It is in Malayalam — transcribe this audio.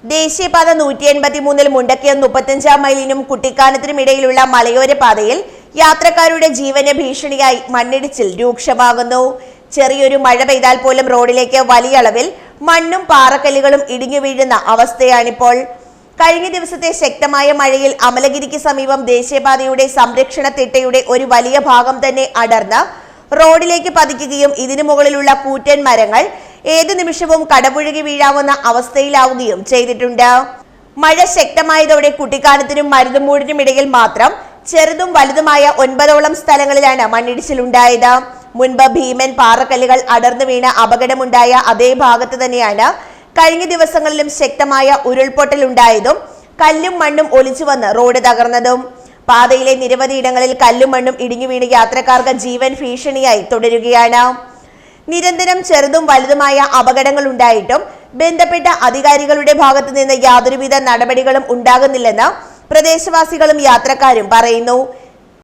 ദേശീയപാത 183 മുണ്ടക്കയം 35 മൈലിനും കുട്ടിക്കാനത്തിനും ഇടയിലുള്ള മലയോര പാതയിൽ യാത്രക്കാരുടെ ജീവന് ഭീഷണിയായി മണ്ണിടിച്ചിൽ രൂക്ഷമാകുന്നു. ചെറിയൊരു മഴ പെയ്താൽ പോലും റോഡിലേക്ക് വലിയ അളവിൽ മണ്ണും പാറക്കല്ലുകളും ഇടിഞ്ഞു വീഴുന്ന അവസ്ഥയാണിപ്പോൾ. കഴിഞ്ഞ ദിവസത്തെ ശക്തമായ മഴയിൽ അമലഗിരിക്ക് സമീപം ദേശീയപാതയുടെ സംരക്ഷണ തിട്ടയുടെ ഒരു വലിയ ഭാഗം തന്നെ അടർന്ന് റോഡിലേക്ക് പതിക്കുകയും ഇതിനു മുകളിലുള്ള കൂറ്റൻ മരങ്ങൾ ഏതു നിമിഷവും കടപുഴകി വീഴാവുന്ന അവസ്ഥയിലാവുകയും ചെയ്തിട്ടുണ്ട്. മഴ ശക്തമായതോടെ കുട്ടിക്കാനത്തിനും മരുതുമൂടിനും ഇടയിൽ മാത്രം ചെറുതും വലുതുമായ 9ഓളം സ്ഥലങ്ങളിലാണ് മണ്ണിടിച്ചിലുണ്ടായത്. മുൻപ് ഭീമൻ പാറക്കല്ലുകൾ അടർന്നു വീണ അപകടമുണ്ടായ അതേ ഭാഗത്ത് തന്നെയാണ് കഴിഞ്ഞ ദിവസങ്ങളിലും ശക്തമായ ഉരുൾപൊട്ടലുണ്ടായതും കല്ലും മണ്ണും ഒലിച്ചു വന്ന് റോഡ് തകർന്നതും. പാതയിലെ നിരവധി ഇടങ്ങളിൽ കല്ലും മണ്ണും ഇടിഞ്ഞു വീണ് യാത്രക്കാർക്ക് ജീവൻ ഭീഷണിയായി തുടരുകയാണ്. നിരന്തരം ചെറുതും വലുതുമായ അപകടങ്ങൾ ഉണ്ടായിട്ടും ബന്ധപ്പെട്ട അധികാരികളുടെ ഭാഗത്തു നിന്ന് യാതൊരുവിധ നടപടികളും ഉണ്ടാകുന്നില്ലെന്ന് പ്രദേശവാസികളും യാത്രക്കാരും പറയുന്നു.